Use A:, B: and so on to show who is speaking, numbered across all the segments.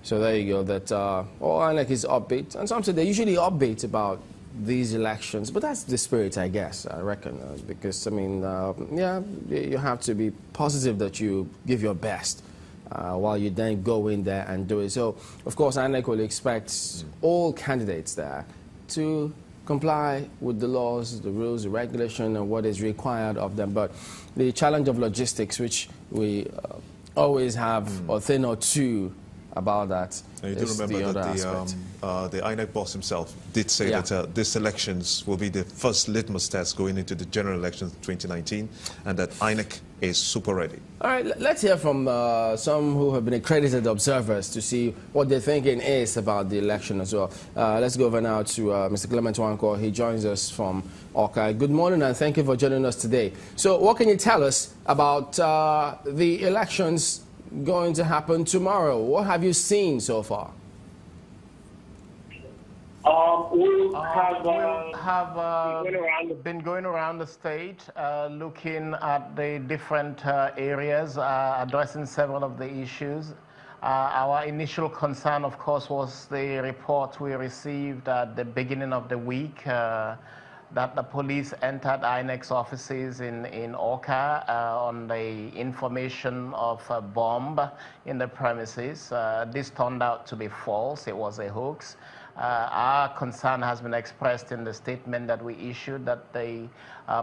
A: So there you go. That INEC is upbeat, and some say they're usually upbeat about these elections, but that's the spirit, I guess. I reckon, because I mean, yeah, you have to be positive that you give your best while you then go in there and do it. So, of course, INEC will expect all candidates there to comply with the laws, the rules, the regulation, and what is required of them. But the challenge of logistics, which we always have a thing or two about that.
B: And you do remember that the INEC boss himself did say that these elections will be the first litmus test going into the general elections 2019, and that INEC is super ready.
A: All right, let's hear from some who have been accredited observers to see what their thinking is about the election as well. Let's go over now to Mr. Nwankwo. He joins us from Awka. Good morning, and thank you for joining us today. So what can you tell us about the elections going to happen tomorrow? What have you seen so far?
C: We have been going around the state, looking at the different areas, addressing several of the issues. Our initial concern, of course, was the report we received at the beginning of the week that the police entered INEC's offices in Awka on the information of a bomb in the premises. This turned out to be false. It was a hoax. Our concern has been expressed in the statement that we issued that the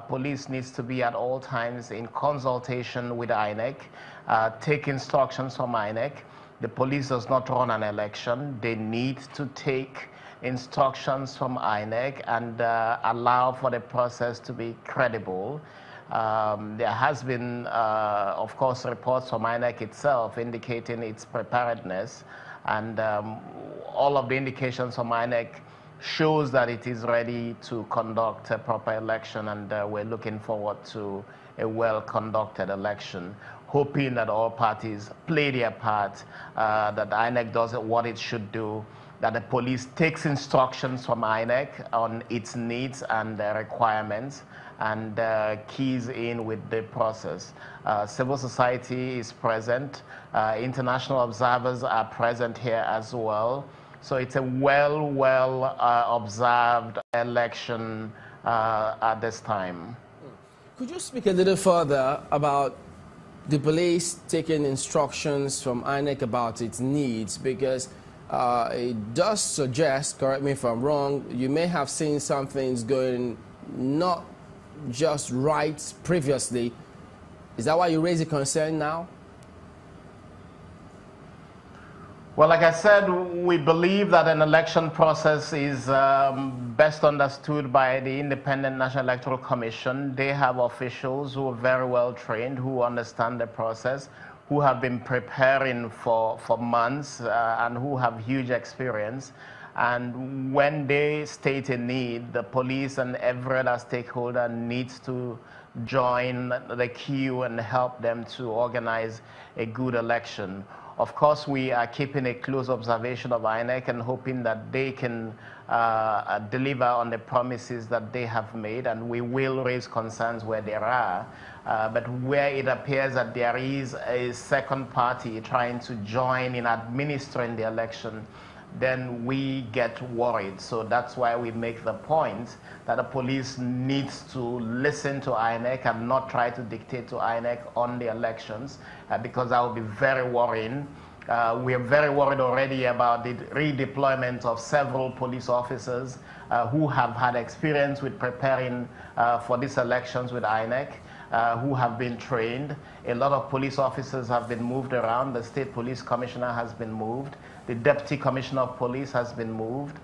C: police needs to be at all times in consultation with INEC, take instructions from INEC. The police does not run an election. They need to take instructions from INEC and allow for the process to be credible. There has been, of course, reports from INEC itself indicating its preparedness, and all of the indications from INEC shows that it is ready to conduct a proper election, and we're looking forward to a well-conducted election, hoping that all parties play their part, that INEC does what it should do, that the police takes instructions from INEC on its needs and requirements, and keys in with the process. Civil society is present. International observers are present here as well. So it's a well observed election at this time.
A: Could you speak a little further about the police taking instructions from INEC about its needs? Because it does suggest, correct me if I'm wrong, you may have seen some things going not just right previously. Is that why you raise a concern now?
C: Well, like I said, we believe that an election process is best understood by the Independent National Electoral Commission. They have officials who are very well trained, who understand the process, who have been preparing for months and who have huge experience. And when they state a need, the police and every other stakeholder needs to join the queue and help them to organize a good election. Of course, we are keeping a close observation of INEC and hoping that they can deliver on the promises that they have made, and we will raise concerns where there are. But where it appears that there is a second party trying to join in administering the election, then we get worried. So that's why we make the point that the police needs to listen to INEC and not try to dictate to INEC on the elections, because that would be very worrying. We are very worried already about the redeployment of several police officers who have had experience with preparing for these elections with INEC, who have been trained. A lot of police officers have been moved around. The State Police Commissioner has been moved. The Deputy Commissioner of Police has been moved.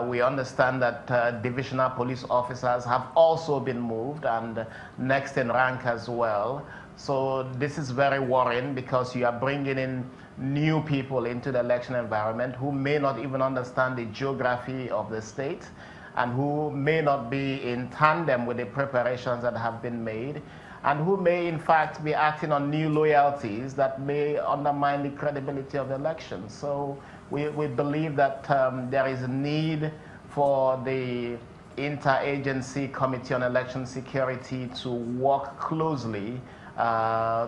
C: We understand that divisional police officers have also been moved, and next in rank as well. So this is very worrying, because you are bringing in new people into the election environment who may not even understand the geography of the state, and who may not be in tandem with the preparations that have been made, and who may in fact be acting on new loyalties that may undermine the credibility of the election. So we believe that there is a need for the Interagency Committee on Election Security to work closely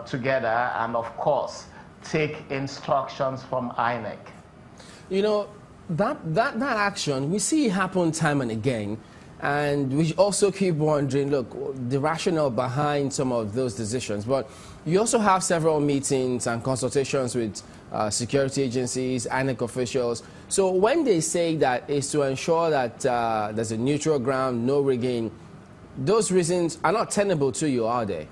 C: together and, of course, take instructions from INEC.
A: you know, that action, we see it happen time and again. And we also keep wondering, look, the rationale behind some of those decisions. But you also have several meetings and consultations with security agencies, INEC officials. So when they say that it's to ensure that there's a neutral ground, no rigging, those reasons are not tenable to you, are they?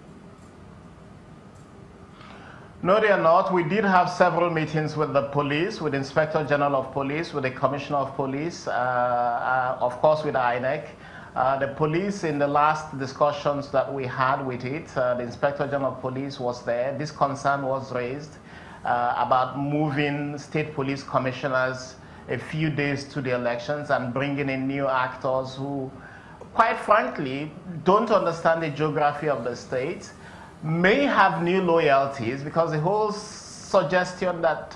C: No, they are not. We did have several meetings with the police, with the Inspector General of Police, with the Commissioner of Police, of course with INEC. The police, in the last discussions that we had with it, the Inspector General of Police was there. This concern was raised about moving state police commissioners a few days to the elections and bringing in new actors who, quite frankly, don't understand the geography of the state, may have new loyalties, because the whole suggestion that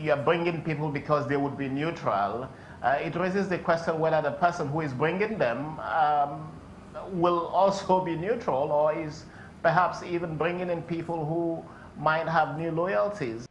C: you're bringing people because they would be neutral, it raises the question whether the person who is bringing them will also be neutral, or is perhaps even bringing in people who might have new loyalties.